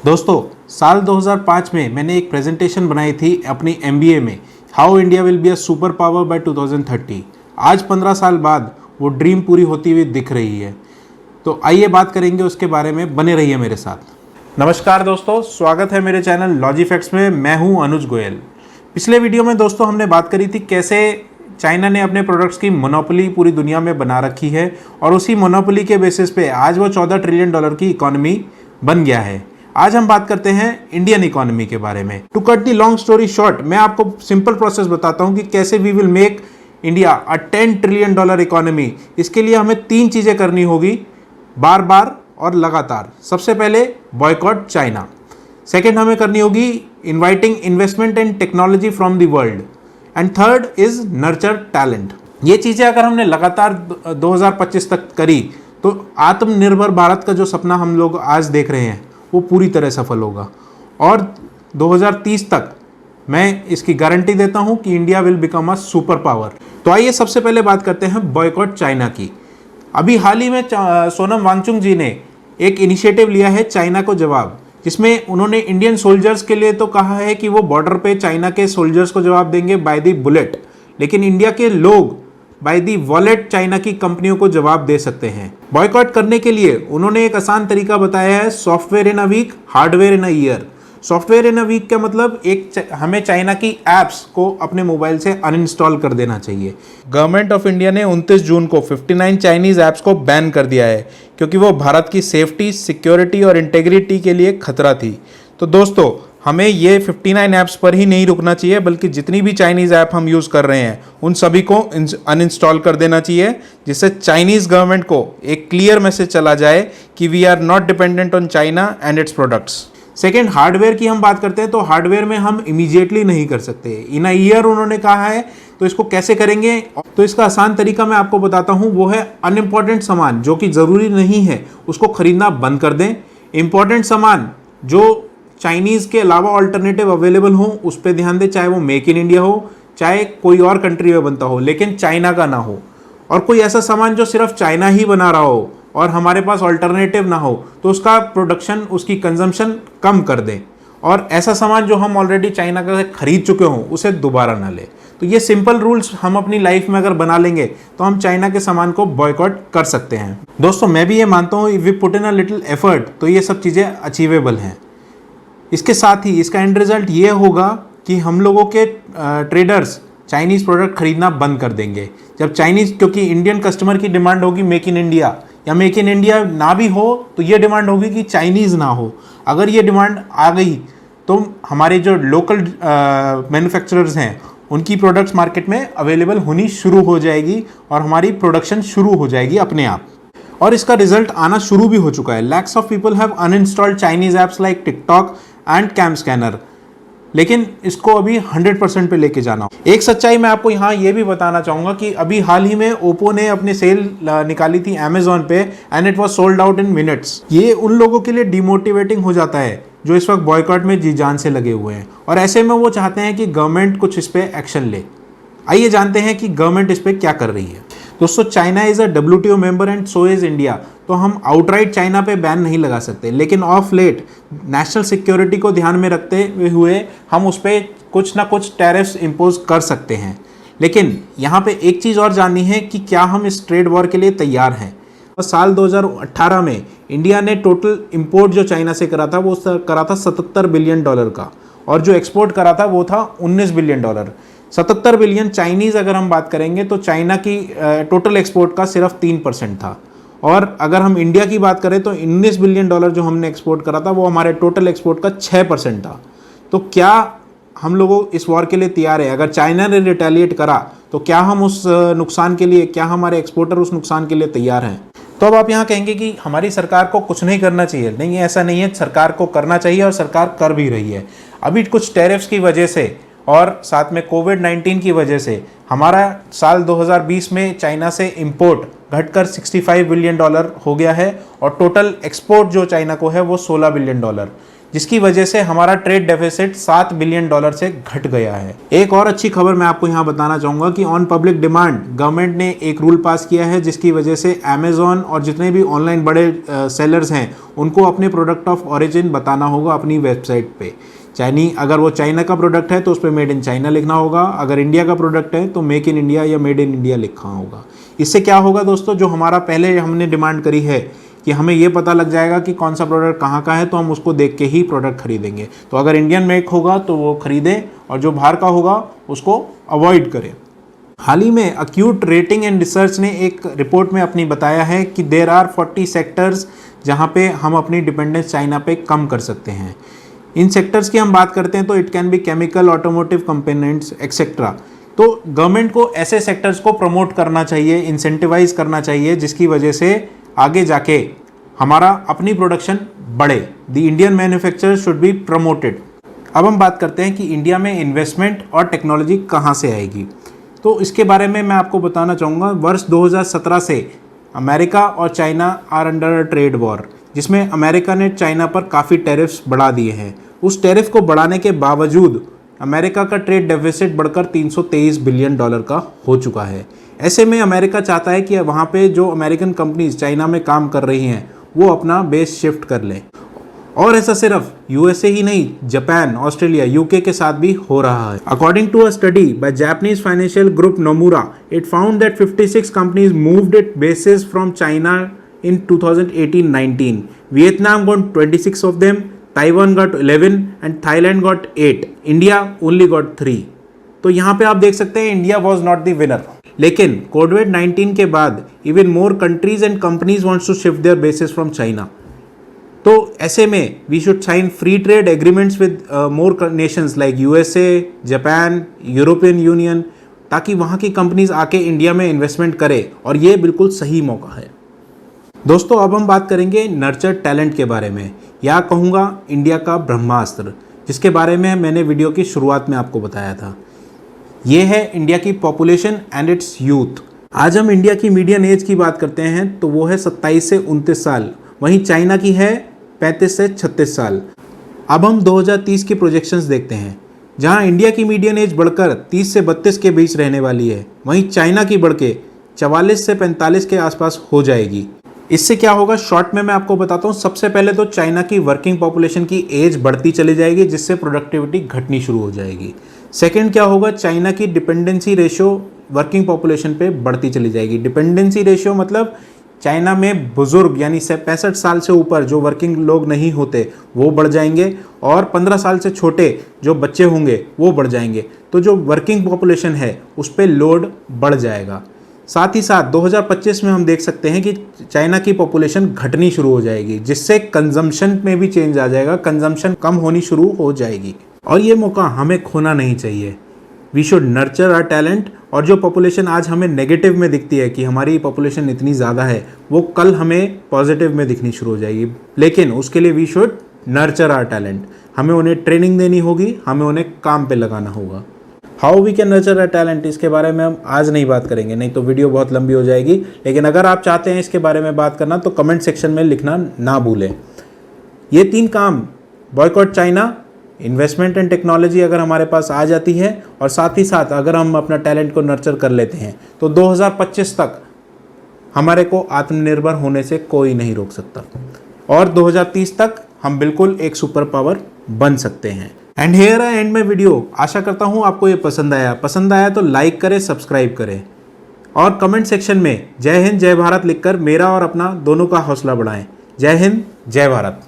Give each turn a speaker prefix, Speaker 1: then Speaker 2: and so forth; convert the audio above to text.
Speaker 1: दोस्तों, साल 2005 में मैंने एक प्रेजेंटेशन बनाई थी अपनी एमबीए में, how India will be a super power bye 2030। आज 15 साल बाद वो ड्रीम पूरी होती हुई दिख रही है। तो आइए बात करेंगे उसके बारे में, बने रहिए मेरे साथ। नमस्कार दोस्तों, स्वागत है मेरे चैनल लॉजी फैक्ट्स में। मैं हूं अनुज गोयल। पिछले वीडियो में दोस्तों हमने बात करी थी कैसे चाइना ने अपने प्रोडक्ट्स की मोनोपोली पूरी दुनिया में बना रखी है और उसी मोनोपोली के बेसिस पे आज वो $14 ट्रिलियन की इकोनॉमी बन गया है। आज हम बात करते हैं इंडियन इकोनॉमी के बारे में। To cut the long story short, मैं आपको सिंपल प्रोसेस बताता हूं कि कैसे we will make India a $10 trillion economy. इसके लिए हमें 3 चीज़ें करनी होगी, बार बार और लगातार। सबसे पहले बॉयकॉट चाइना, सेकेंड हमें करनी होगी inviting investment and technology from the world, and third is nurture talent. ये चीज़ें अगर हमने लगातार 2025 तक करी तो आत्मनिर्भर भारत का जो सपना हम लोग आज देख रहे हैं वो पूरी तरह सफल होगा। और 2030 तक मैं इसकी गारंटी देता हूं कि India will become a super power. तो आइए सबसे पहले बात करते हैं बॉयकॉट चाइना की। अभी हाल ही में सोनम वांगचुक जी ने एक इनिशिएटिव लिया है चाइना को जवाब, जिसमें उन्होंने इंडियन सोल्जर्स के लिए तो कहा है कि वो बॉर्डर पे चाइना के सोल्जर्स को जवाब देंगे बाय द बुलेट, लेकिन इंडिया के लोग बाय दी वॉलेट चाइना की कंपनियों को जवाब दे सकते हैं। बॉयकॉट करने के लिए उन्होंने एक आसान तरीका बताया है, software in a week, hardware in a year. Software in a week का मतलब हमें चाइना की एप्स को अपने मोबाइल से अनइंस्टॉल कर देना चाहिए। गवर्नमेंट ऑफ इंडिया ने 29 जून को 59 चाइनीज ऐप्स को बैन कर दिया है क्योंकि वो भारत की सेफ्टी, सिक्योरिटी और इंटेग्रिटी के लिए खतरा थी। तो दोस्तों, हमें ये 59 ऐप्स पर ही नहीं रुकना चाहिए, बल्कि जितनी भी चाइनीज़ ऐप हम यूज़ कर रहे हैं उन सभी को अनइंस्टॉल कर देना चाहिए, जिससे चाइनीज़ गवर्नमेंट को एक क्लियर मैसेज चला जाए कि we are not dependent on China and its products. Second, hardware की हम बात करते हैं तो हार्डवेयर में हम इमीडिएटली नहीं कर सकते, इन अ ईयर उन्होंने कहा है। तो इसको कैसे करेंगे? तो इसका आसान तरीका मैं आपको बताता हूँ, वो है अनइम्पॉर्टेंट सामान जो कि ज़रूरी नहीं है उसको खरीदना बंद कर दें। इंपॉर्टेंट सामान जो चाइनीज़ के अलावा ऑल्टरनेटिव अवेलेबल हो उस पर ध्यान दें, चाहे वो मेक इन इंडिया हो, चाहे कोई और कंट्री में बनता हो, लेकिन चाइना का ना हो। और कोई ऐसा सामान जो सिर्फ चाइना ही बना रहा हो और हमारे पास ऑल्टरनेटिव ना हो तो उसका प्रोडक्शन, उसकी कंजम्पशन कम कर दें। और ऐसा सामान जो हम ऑलरेडी चाइना का खरीद चुके हों उसे दोबारा ना लें। तो ये सिंपल रूल्स हम अपनी लाइफ में अगर बना लेंगे तो हम चाइना के सामान को बॉयकॉट कर सकते हैं। दोस्तों, मैं भी ये मानता हूँ, if we put in a little effort तो ये सब चीज़ें अचीवेबल हैं। इसके साथ ही इसका एंड रिजल्ट ये होगा कि हम लोगों के ट्रेडर्स चाइनीज़ प्रोडक्ट खरीदना बंद कर देंगे। जब चाइनीज़, क्योंकि इंडियन कस्टमर की डिमांड होगी मेक इन इंडिया, या मेक इन इंडिया ना भी हो तो ये डिमांड होगी कि चाइनीज़ ना हो। अगर ये डिमांड आ गई तो हमारे जो लोकल मैन्युफैक्चरर्स हैं उनकी प्रोडक्ट्स मार्केट में अवेलेबल होनी शुरू हो जाएगी और हमारी प्रोडक्शन शुरू हो जाएगी अपने आप। और इसका रिजल्ट आना शुरू भी हो चुका है। Lakhs of people have uninstalled Chinese apps like TikTok and CamScanner, लेकिन इसको अभी 100% पे लेके जाना। एक सच्चाई मैं आपको यहाँ ये भी बताना चाहूँगा कि अभी हाल ही में ओप्पो ने अपनी सेल निकाली थी अमेजोन पे and it was sold out in minutes. ये उन लोगों के लिए डिमोटिवेटिंग हो जाता है जो इस वक्त बॉयकॉट में जी जान से लगे हुए हैं, और ऐसे में वो चाहते हैं कि गवर्नमेंट कुछ इस पर एक्शन ले। आइए जानते हैं कि गवर्नमेंट इस पर क्या कर रही है। दोस्तों, China is a WTO member and so is India. तो हम आउटराइट चाइना पे बैन नहीं लगा सकते, लेकिन ऑफ लेट नेशनल सिक्योरिटी को ध्यान में रखते हुए हम उस पर कुछ ना कुछ टैरिफ्स इम्पोज कर सकते हैं। लेकिन यहाँ पे एक चीज़ और जाननी है कि क्या हम इस ट्रेड वॉर के लिए तैयार हैं। तो साल 2018 में इंडिया ने टोटल इम्पोर्ट जो चाइना से करा था वो करा था $77 बिलियन का, और जो एक्सपोर्ट करा था वो था $19 बिलियन। 77 बिलियन चाइनीज़ अगर हम बात करेंगे तो चाइना की टोटल एक्सपोर्ट का सिर्फ 3% था। और अगर हम इंडिया की बात करें तो $19 बिलियन जो हमने एक्सपोर्ट करा था वो हमारे टोटल एक्सपोर्ट का 6% था। तो क्या हम लोग इस वॉर के लिए तैयार है? अगर चाइना ने रिटेलिएट करा तो क्या हम उस नुकसान के लिए, क्या हमारे एक्सपोर्टर उस नुकसान के लिए तैयार हैं? तो अब आप यहाँ कहेंगे कि हमारी सरकार को कुछ नहीं करना चाहिए। नहीं, ऐसा नहीं है, सरकार को करना चाहिए और सरकार कर भी रही है। अभी कुछ टैरिफ्स की वजह से और साथ में कोविड-19 की वजह से हमारा साल 2020 में चाइना से इंपोर्ट घटकर $65 बिलियन हो गया है और टोटल एक्सपोर्ट जो चाइना को है वो $16 बिलियन। जिसकी वजह से हमारा ट्रेड डेफिसिट $7 बिलियन से घट गया है। एक और अच्छी खबर मैं आपको यहाँ बताना चाहूँगा कि ऑन पब्लिक डिमांड गवर्नमेंट ने एक रूल पास किया है, जिसकी वजह से अमेजॉन और जितने भी ऑनलाइन बड़े सेलर्स हैं उनको अपने प्रोडक्ट ऑफ ओरिजिन बताना होगा अपनी वेबसाइट पे। अगर वो चाइना का प्रोडक्ट है तो उस पर मेड इन चाइना लिखना होगा, अगर इंडिया का प्रोडक्ट है तो मेक इन इंडिया या मेड इन इंडिया लिखा होगा। इससे क्या होगा दोस्तों, जो हमारा पहले हमने डिमांड करी है कि हमें ये पता लग जाएगा कि कौन सा प्रोडक्ट कहाँ का है, तो हम उसको देख के ही प्रोडक्ट खरीदेंगे। तो अगर इंडियन मेक होगा तो वो खरीदें और जो बाहर का होगा उसको अवॉइड करें। हाल ही में अक्यूट रेटिंग एंड रिसर्च ने एक रिपोर्ट में अपनी बताया है कि देर आर 40 सेक्टर्स जहाँ पे हम अपनी डिपेंडेंस चाइना पे कम कर सकते हैं। इन सेक्टर्स की हम बात करते हैं तो it can be chemical, automotive components etcetera. तो गवर्नमेंट को ऐसे सेक्टर्स को प्रमोट करना चाहिए, इंसेंटिवाइज करना चाहिए, जिसकी वजह से आगे जाके हमारा अपनी प्रोडक्शन बढ़े। The Indian manufacturer should be promoted. अब हम बात करते हैं कि इंडिया में इन्वेस्टमेंट और टेक्नोलॉजी कहाँ से आएगी। तो इसके बारे में मैं आपको बताना चाहूँगा। वर्ष 2017 से अमेरिका और China are under a trade war, जिसमें अमेरिका ने चाइना पर काफ़ी टैरिफ्स बढ़ा दिए हैं। उस टैरिफ को बढ़ाने के बावजूद अमेरिका का ट्रेड डेफिसिट बढ़कर $323 बिलियन का हो चुका है। ऐसे में अमेरिका चाहता है कि वहाँ पे जो अमेरिकन कंपनीज चाइना में काम कर रही हैं वो अपना बेस शिफ्ट कर लें। और ऐसा सिर्फ यूएसए ही नहीं, जापान, ऑस्ट्रेलिया, यूके के साथ भी हो रहा है। According to a study by Japanese financial group Nomura, it found that 56 companies moved it basis from China in 2018-19. Vietnam got 26 of them, Taiwan got 11 and Thailand got 8. India only got 3. तो यहाँ पे आप देख सकते हैं India was not the winner. लेकिन कोविड-19 के बाद even more countries and companies wants to shift their basis from China. तो ऐसे में we should sign free trade agreements with more nations like USA, Japan, European Union, ताकि वहाँ की कंपनीज आके इंडिया में इन्वेस्टमेंट करे, और ये बिल्कुल सही मौका है। दोस्तों अब हम बात करेंगे नर्चर टैलेंट के बारे में, या कहूँगा इंडिया का ब्रह्मास्त्र, जिसके बारे में मैंने वीडियो की शुरुआत में आपको बताया था। ये है इंडिया की पॉपुलेशन एंड इट्स यूथ। आज हम इंडिया की मीडियन एज की बात करते हैं तो वो है 27 से 29 साल, वहीं चाइना की है 35 से 36 साल। अब हम 2030 की प्रोजेक्शंस देखते हैं, जहां इंडिया की मीडियन एज बढ़कर 30 से 32 के बीच रहने वाली है, वहीं चाइना की बढ़ के 44 से 45 के आसपास हो जाएगी। इससे क्या होगा, शॉर्ट में मैं आपको बताता हूँ। सबसे पहले तो चाइना की वर्किंग पॉपुलेशन की एज बढ़ती चली जाएगी, जिससे प्रोडक्टिविटी घटनी शुरू हो जाएगी। सेकंड क्या होगा, चाइना की डिपेंडेंसी रेशियो वर्किंग पॉपुलेशन पे बढ़ती चली जाएगी। डिपेंडेंसी रेशियो मतलब चाइना में बुजुर्ग यानी 65 साल से ऊपर जो वर्किंग लोग नहीं होते वो बढ़ जाएंगे, और 15 साल से छोटे जो बच्चे होंगे वो बढ़ जाएंगे। तो जो वर्किंग पॉपुलेशन है उस पर लोड बढ़ जाएगा। साथ ही साथ 2025 में हम देख सकते हैं कि चाइना की पॉपुलेशन घटनी शुरू हो जाएगी, जिससे कंजम्पशन में भी चेंज आ जाएगा, कंजम्पशन कम होनी शुरू हो जाएगी। और ये मौका हमें खोना नहीं चाहिए। We should nurture our talent. और जो पॉपुलेशन आज हमें नेगेटिव में दिखती है कि हमारी पॉपुलेशन इतनी ज़्यादा है, वो कल हमें पॉजिटिव में दिखनी शुरू हो जाएगी। लेकिन उसके लिए we should nurture our talent. हमें उन्हें ट्रेनिंग देनी होगी, हमें उन्हें काम पे लगाना होगा। How we can nurture a talent, इसके बारे में हम आज नहीं बात करेंगे, नहीं तो वीडियो बहुत लंबी हो जाएगी। लेकिन अगर आप चाहते हैं इसके बारे में बात करना तो कमेंट सेक्शन में लिखना ना भूलें। ये 3 काम, boycott China, investment and technology अगर हमारे पास आ जाती है, और साथ ही साथ अगर हम अपना टैलेंट को नर्चर कर लेते हैं, तो 2025 तक हमारे को आत्मनिर्भर होने से कोई नहीं रोक सकता, और 2030 तक हम बिल्कुल एक सुपर पावर बन सकते हैं। And here I end my video. आशा करता हूँ आपको ये पसंद आया तो लाइक करें, सब्सक्राइब करें, और कमेंट सेक्शन में जय हिंद जय भारत लिखकर मेरा और अपना दोनों का हौसला बढ़ाएं। जय हिंद जय भारत।